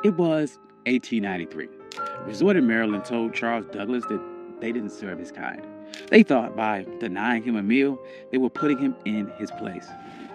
It was 1893. A resort in Maryland told Charles Douglas that they didn't serve his kind. They thought by denying him a meal, they were putting him in his place.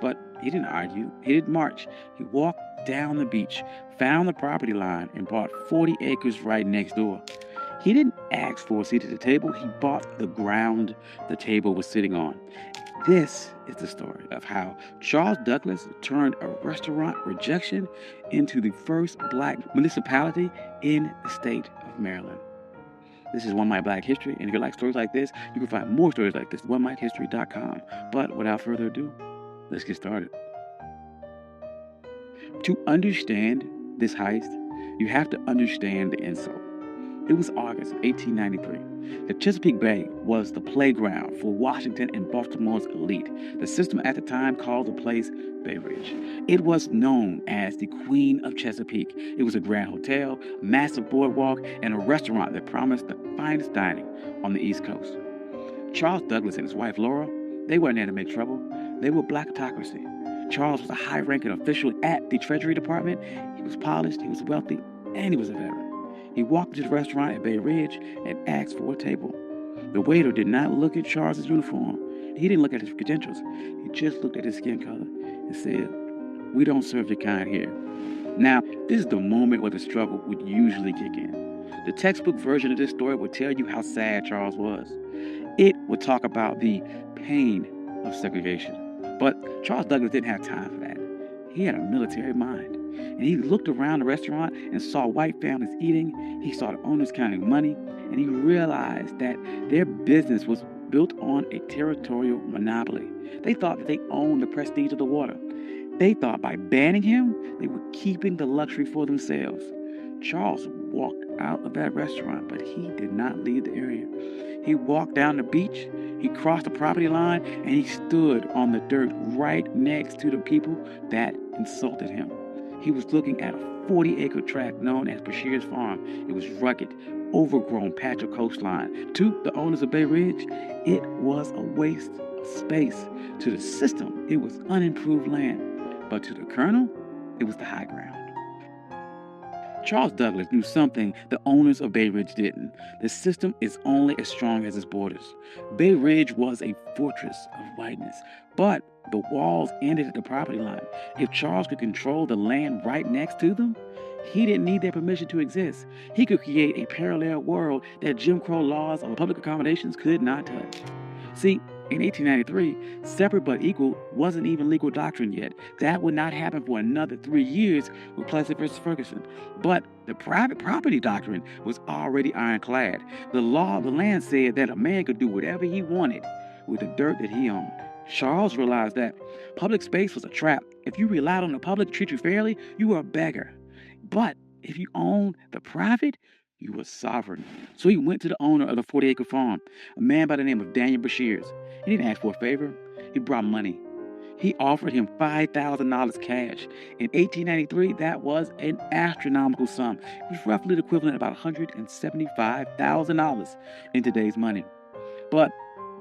But he didn't argue. He didn't march. He walked down the beach, found the property line, and bought 40 acres right next door. He didn't ask for a seat at the table. He bought the ground the table was sitting on. This is the story of how Charles Douglas turned a restaurant rejection into the first black municipality in the state of Maryland. This is One Mike Black History, and if you like stories like this, you can find more stories like this at onemikehistory.com. But without further ado, let's get started. To understand this heist, you have to understand the insult. It was August 1893. The Chesapeake Bay was the playground for Washington and Baltimore's elite. The system at the time called the place Bay Ridge. It was known as the Queen of Chesapeake. It was a grand hotel, massive boardwalk, and a restaurant that promised the finest dining on the East Coast. Charles Douglas and his wife Laura, they weren't there to make trouble. They were blackocracy. Charles was a high-ranking official at the Treasury Department. He was polished, he was wealthy, and he was a veteran. He walked to the restaurant at Bay Ridge and asked for a table. The waiter did not look at Charles's uniform. He didn't look at his credentials. He just looked at his skin color and said, "We don't serve your kind here." Now, this is the moment where the struggle would usually kick in. The textbook version of this story would tell you how sad Charles was. It would talk about the pain of segregation. But Charles Douglas didn't have time for that. He had a military mind. And he looked around the restaurant and saw white families eating. He saw the owners counting money. And he realized that their business was built on a territorial monopoly. They thought that they owned the prestige of the water. They thought by banning him, they were keeping the luxury for themselves. Charles walked out of that restaurant, but he did not leave the area. He walked down the beach, he crossed the property line, and he stood on the dirt right next to the people that insulted him. He was looking at a 40-acre tract known as Bashir's Farm. It was rugged, overgrown patch of coastline. To the owners of Bay Ridge, it was a waste of space. To the system, it was unimproved land. But to the Colonel, it was the high ground. Charles Douglas knew something the owners of Bay Ridge didn't. The system is only as strong as its borders. Bay Ridge was a fortress of whiteness, but the walls ended at the property line. If Charles could control the land right next to them, he didn't need their permission to exist. He could create a parallel world that Jim Crow laws of public accommodations could not touch. See, in 1893, separate but equal wasn't even legal doctrine yet. That would not happen for another 3 years with Plessy versus Ferguson. But the private property doctrine was already ironclad. The law of the land said that a man could do whatever he wanted with the dirt that he owned. Charles realized that public space was a trap. If you relied on the public to treat you fairly, you were a beggar. But if you owned the private, you were sovereign. So he went to the owner of the 40-acre farm, a man by the name of Daniel Bashirs. He didn't ask for a favor. He brought money. He offered him $5,000 cash. In 1893, that was an astronomical sum. It was roughly the equivalent of about $175,000 in today's money. But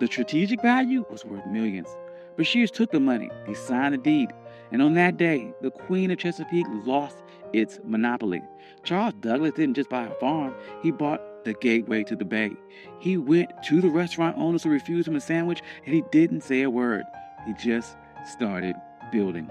the strategic value was worth millions. Bashirs took the money. He signed the deed. And on that day, the Queen of Chesapeake lost its monopoly. Charles Douglas didn't just buy a farm. He bought the gateway to the bay. He went to the restaurant owners who refused him a sandwich, and he didn't say a word. He just started building.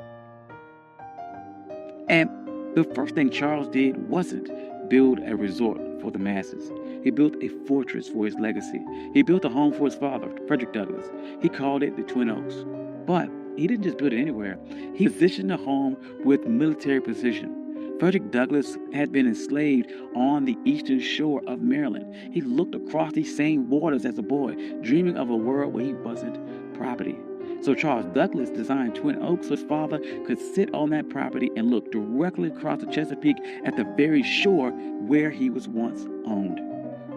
And the first thing Charles did wasn't build a resort for the masses. He built a fortress for his legacy. He built a home for his father, Frederick Douglass. He called it the Twin Oaks. But he didn't just build it anywhere. He positioned the home with military precision. Frederick Douglass had been enslaved on the eastern shore of Maryland. He looked across these same waters as a boy, dreaming of a world where he wasn't property. So Charles Douglas designed Twin Oaks so his father could sit on that property and look directly across the Chesapeake at the very shore where he was once owned.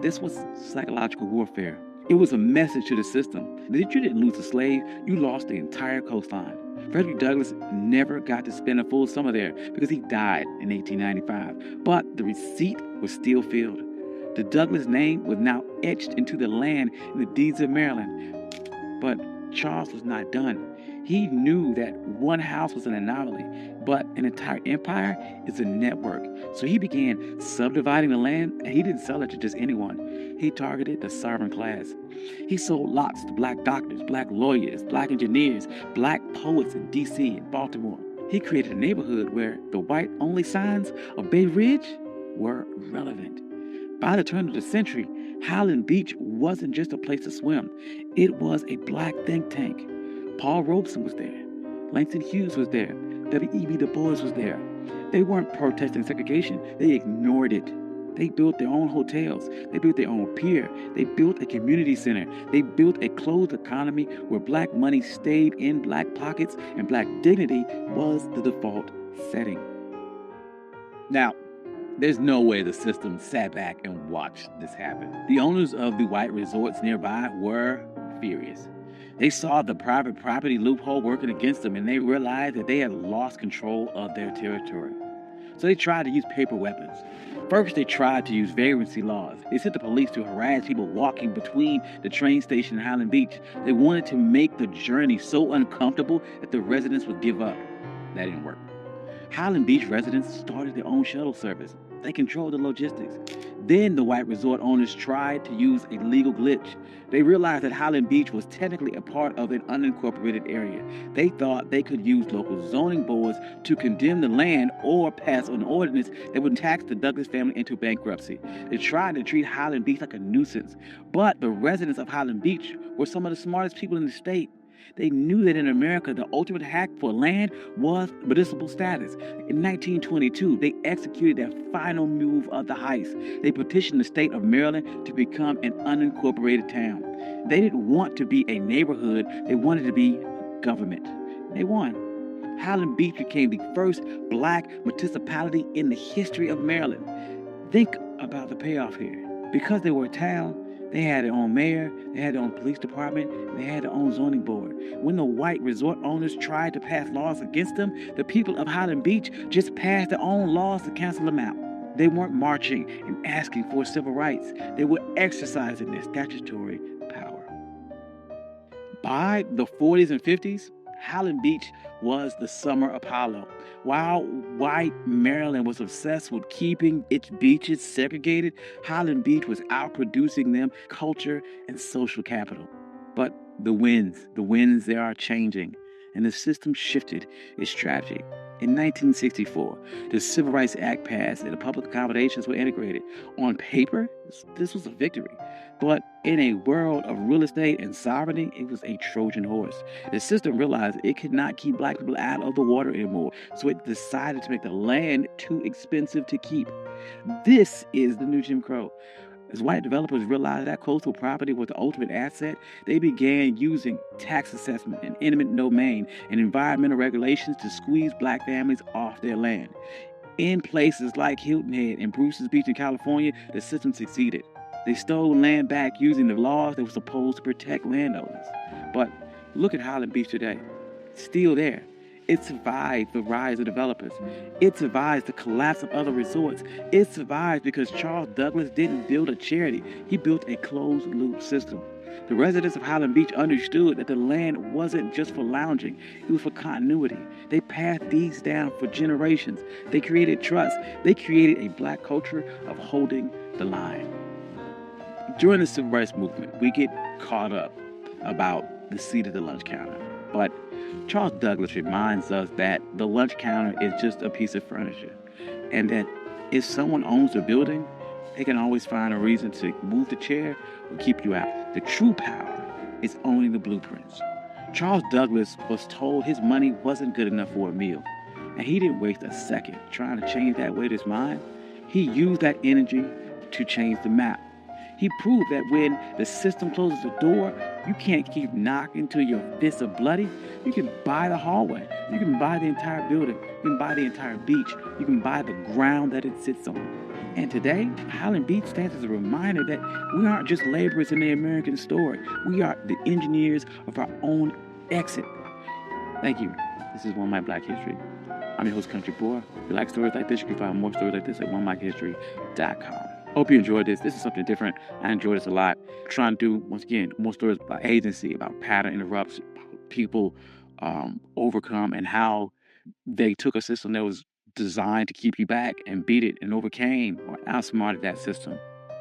This was psychological warfare. It was a message to the system that if you didn't lose a slave, you lost the entire coastline. Frederick Douglass never got to spend a full summer there because he died in 1895, but the receipt was still filled. The Douglass name was now etched into the land in the deeds of Maryland. But Charles was not done. He knew that one house was an anomaly, but an entire empire is a network. So he began subdividing the land, and he didn't sell it to just anyone. He targeted the sovereign class. He sold lots to black doctors, black lawyers, black engineers, black poets in D.C. and Baltimore. He created a neighborhood where the white-only signs of Bay Ridge were relevant. By the turn of the century, Highland Beach wasn't just a place to swim. It was a black think tank. Paul Robeson was there. Langston Hughes was there. W.E.B. Du Bois was there. They weren't protesting segregation. They ignored it. They built their own hotels. They built their own pier. They built a community center. They built a closed economy where black money stayed in black pockets and black dignity was the default setting. Now, there's no way the system sat back and watched this happen. The owners of the white resorts nearby were furious. They saw the private property loophole working against them, and they realized that they had lost control of their territory. So they tried to use paper weapons. First, they tried to use vagrancy laws. They sent the police to harass people walking between the train station and Highland Beach. They wanted to make the journey so uncomfortable that the residents would give up. That didn't work. Highland Beach residents started their own shuttle service. They controlled the logistics. Then the white resort owners tried to use a legal glitch. They realized that Highland Beach was technically a part of an unincorporated area. They thought they could use local zoning boards to condemn the land or pass an ordinance that would tax the Douglass family into bankruptcy. They tried to treat Highland Beach like a nuisance. But the residents of Highland Beach were some of the smartest people in the state. They knew that in America, the ultimate hack for land was municipal status. In 1922, they executed their final move of the heist. They petitioned the state of Maryland to become an unincorporated town. They didn't want to be a neighborhood. They wanted to be government. They won. Highland Beach became the first black municipality in the history of Maryland. Think about the payoff here. Because they were a town, they had their own mayor, they had their own police department, and they had their own zoning board. When the white resort owners tried to pass laws against them, the people of Highland Beach just passed their own laws to cancel them out. They weren't marching and asking for civil rights. They were exercising their statutory power. By the 40s and 50s, Highland Beach was the summer Apollo. While white Maryland was obsessed with keeping its beaches segregated, Highland Beach was outproducing them culture and social capital. But the winds, they are changing, and the system shifted its strategy. In 1964, the Civil Rights Act passed and the public accommodations were integrated. On paper, this was a victory. But in a world of real estate and sovereignty, it was a Trojan horse. The system realized it could not keep black people out of the water anymore, so it decided to make the land too expensive to keep. This is the new Jim Crow. As white developers realized that coastal property was the ultimate asset, they began using tax assessment and eminent domain and environmental regulations to squeeze black families off their land. In places like Hilton Head and Bruce's Beach in California, the system succeeded. They stole land back using the laws that were supposed to protect landowners. But look at Highland Beach today. It's still there. It survived the rise of developers. It survives the collapse of other resorts. It survives because Charles Douglass didn't build a charity. He built a closed-loop system. The residents of Highland Beach understood that the land wasn't just for lounging. It was for continuity. They passed these down for generations. They created trust. They created a black culture of holding the line. During the Civil Rights Movement, we get caught up about the seat of the lunch counter. But Charles Douglass reminds us that the lunch counter is just a piece of furniture, and that if someone owns the building, they can always find a reason to move the chair or keep you out. The true power is owning the blueprints. Charles Douglass was told his money wasn't good enough for a meal, and he didn't waste a second trying to change that waiter's mind. He used that energy to change the map. He proved that when the system closes the door, you can't keep knocking till your fists are bloody. You can buy the hallway. You can buy the entire building. You can buy the entire beach. You can buy the ground that it sits on. And today, Highland Beach stands as a reminder that we aren't just laborers in the American story. We are the engineers of our own exit. Thank you. This is One Mic Black History. I'm your host, Country Boy. If you like stories like this, you can find more stories like this at onemichistory.com. Hope you enjoyed this. This is something different. I enjoyed this a lot. Trying to do, once again, more stories about agency, about pattern interrupts, about people overcome, and how they took a system that was designed to keep you back and beat it and overcame or outsmarted that system.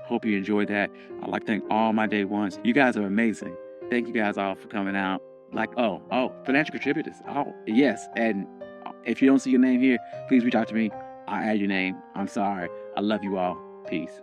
Hope you enjoyed that. I'd like to thank all my day ones. You guys are amazing. Thank you guys all for coming out. Financial contributors. Oh, yes. And if you don't see your name here, please reach out to me. I'll add your name. I'm sorry. I love you all. Peace.